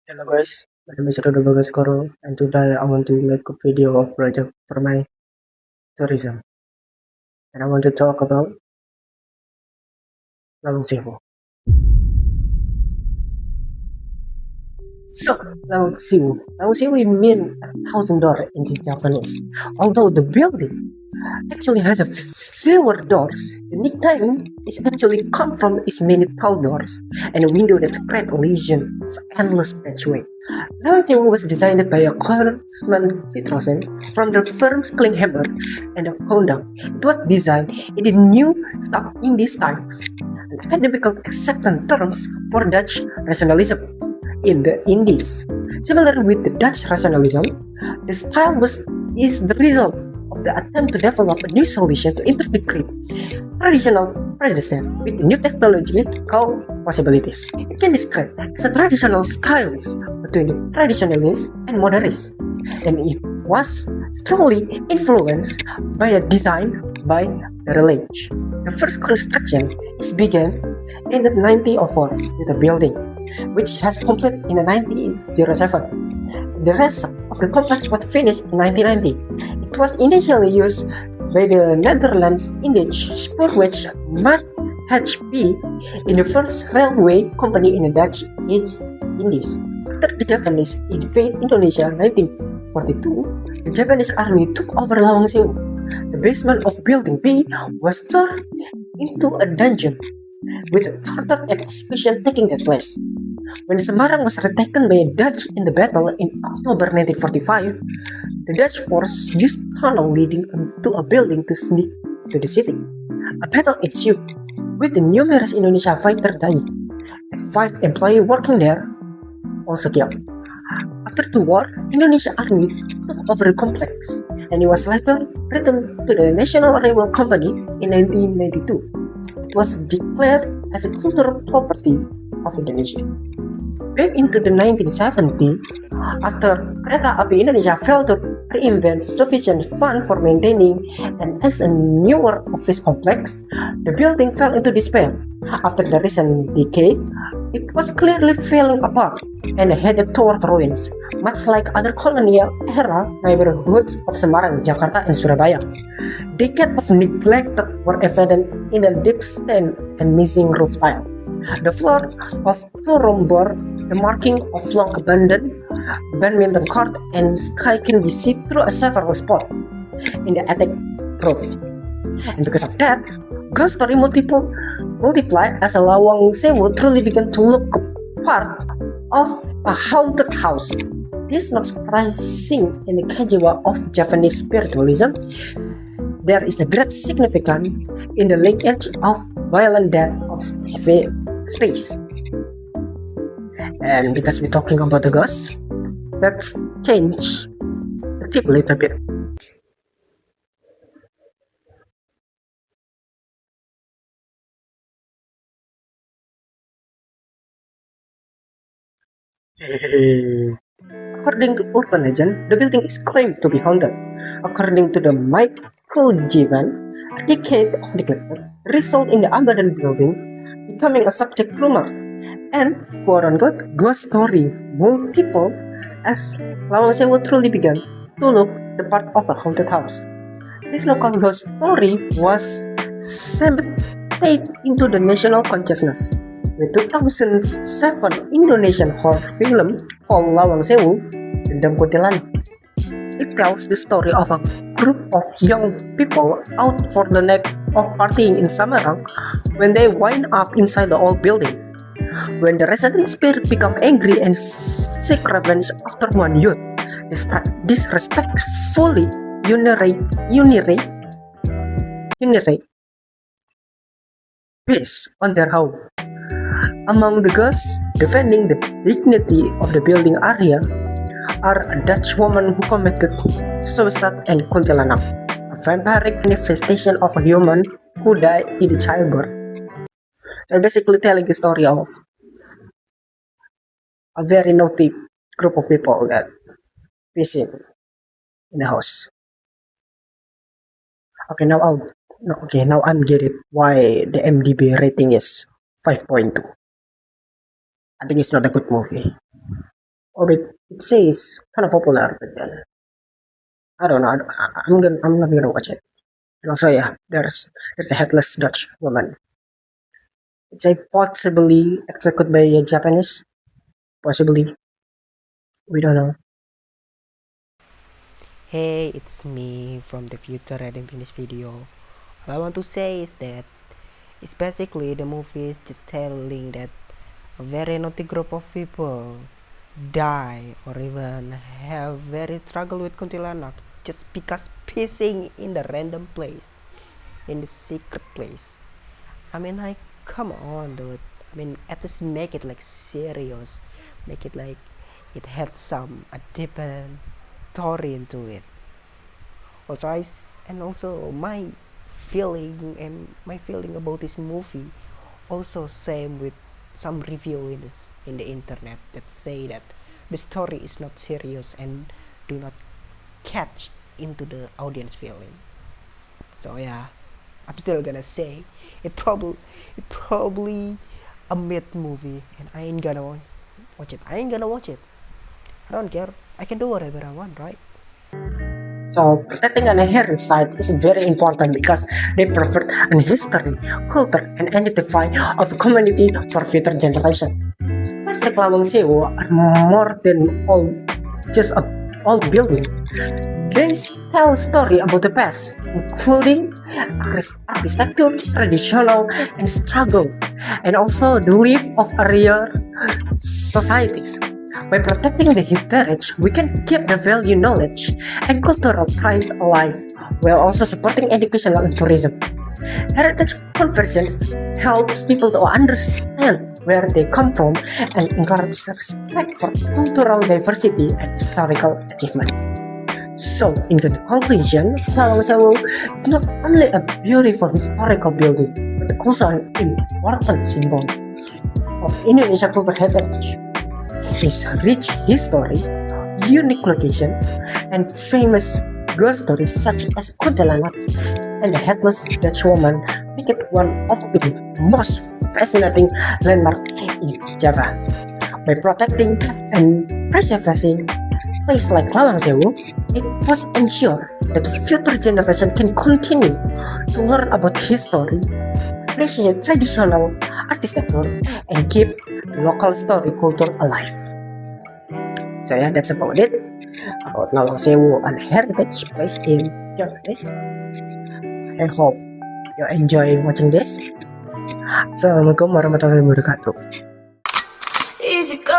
Hello guys, my name is Rodo Bagaskoro and today I want to make a video of project for my tourism and I want to talk about Lawang Sewu. So, Lawang Sewu means 1,000 doors in the Japanese. Although the building actually has a fewer doors, the nickname is actually come from its many tall doors and a window that create illusion of endless patchwork. Lawang Sewu was designed by a craftsman Citroen from the firms Klinghammer and Honda. It was designed in the new stuff in these styles, academical acceptance terms for Dutch rationalism in the Indies. Similar with the Dutch rationalism, the style is the result of the attempt to develop a new solution to integrate traditional prejudice with new technological possibilities. It can describe as a traditional styles between the traditionalists and modernists, and it was strongly influenced by a design by the Relage. The first construction is began in the 1904 with a building, which has completed in the 1907. The rest of the complex was finished in 1990. It was initially used by the Netherlands Indisch Spoorweg-Maatschappij in the first railway company in the Dutch East Indies. After the Japanese invaded Indonesia in 1942, the Japanese army took over Lawang Sewu. The basement of Building B was turned into a dungeon, with a torture and execution taking place. When Semarang was retaken by the Dutch in the battle in October 1945, the Dutch force used tunnel leading to a building to sneak to the city. A battle ensued, with the numerous Indonesia fighters dying, and 5 employees working there also killed. After the war, Indonesia Army took over the complex, and it was later returned to the National Railway Company in 1992. It was declared as a cultural property of Indonesia. Back into the 1970s, after Kereta Api Indonesia failed to reinvent sufficient funds for maintaining and as a newer office complex, the building fell into despair. After the recent decade, it was clearly falling apart and headed toward ruins, much like other colonial-era neighborhoods of Semarang, Jakarta, and Surabaya. Decades of neglect were evident in the deep stain and missing roof tiles. The floor of two-room bar, the marking of long abandoned badminton court, and sky can be seen through a several spots in the attic roof. And because of that, ghost story multiplied as a Lawang Sewu truly began to look part of a haunted house. This is not surprising in the kajiwa of Japanese spiritualism. There is a great significance in the linkage of violent death of space. And because we're talking about the ghosts, let's change the tip a little bit. According to urban legend, the building is claimed to be haunted. According to the Michael Jivan, a decade of neglect resulted in the abandoned building becoming a subject rumors and quote-unquote ghost story multiple as Lawang Sewu truly began to look the part of a haunted house. This local ghost story was cemented into the national consciousness. The 2007 Indonesian horror film called Lawang Sewu, Dendam Kuntilanak. It tells the story of a group of young people out for the night of partying in Semarang when they wind up inside the old building. When the resident spirit become angry and seek revenge after one youth, disrespectfully urinate based on their home. Among the ghosts defending the dignity of the building area are a Dutch woman who committed suicide and Kuntilanak, a vampiric manifestation of a human who died in the childbirth. So basically telling the story of a very naughty group of people that pissing in the house. Okay, now I'm get it why the MDB rating is 5.2. I think it's not a good movie. or it says kind of popular, but then I don't know. I'm not gonna watch it. And also, yeah, there's the headless Dutch woman. It's a possibly executed by a Japanese. Possibly, we don't know. Hey, it's me from the future editing this video. All I want to say is that it's basically the movie is just telling that a very naughty group of people die or even have very struggle with kuntilanak just because pissing in the random place, in the secret place. I mean, like, come on, dude. I mean, at least make it like serious, make it like it had some a deeper story into it. Also, and also my feeling about this movie also same with some review in the internet that say that the story is not serious and do not catch into the audience feeling. So yeah, I'm still gonna say it probably a mid movie, and I ain't gonna watch it. I ain't gonna watch it. I don't care. I can do whatever I want, right? So protecting an inherent site is very important because they provide an history, culture, and identify of a community for future generation. Places like Lawang Sewu are more than all just a old building. They tell a story about the past, including architecture, traditional, and struggle, and also the life of earlier societies. By protecting the heritage, we can keep the value, knowledge, and cultural pride alive, while also supporting educational and tourism. Heritage conversions helps people to understand where they come from and encourage respect for cultural diversity and historical achievement. So, in the conclusion, Lawang Sewu is not only a beautiful historical building, but also an important symbol of Indonesia cultural heritage. Its rich history, unique location, and famous ghost stories such as Kuntilanak and the Headless Dutch Woman make it one of the most fascinating landmarks in Java. By protecting and preserving places like Lawang Sewu, it must ensure that future generations can continue to learn about history, appreciate traditional architecture, and keep local story culture alive. So yeah, that's about it about Lawang Sewu, an heritage place in Java. I hope you enjoy watching this. Assalamualaikum warahmatullahi wabarakatuh. Easy go.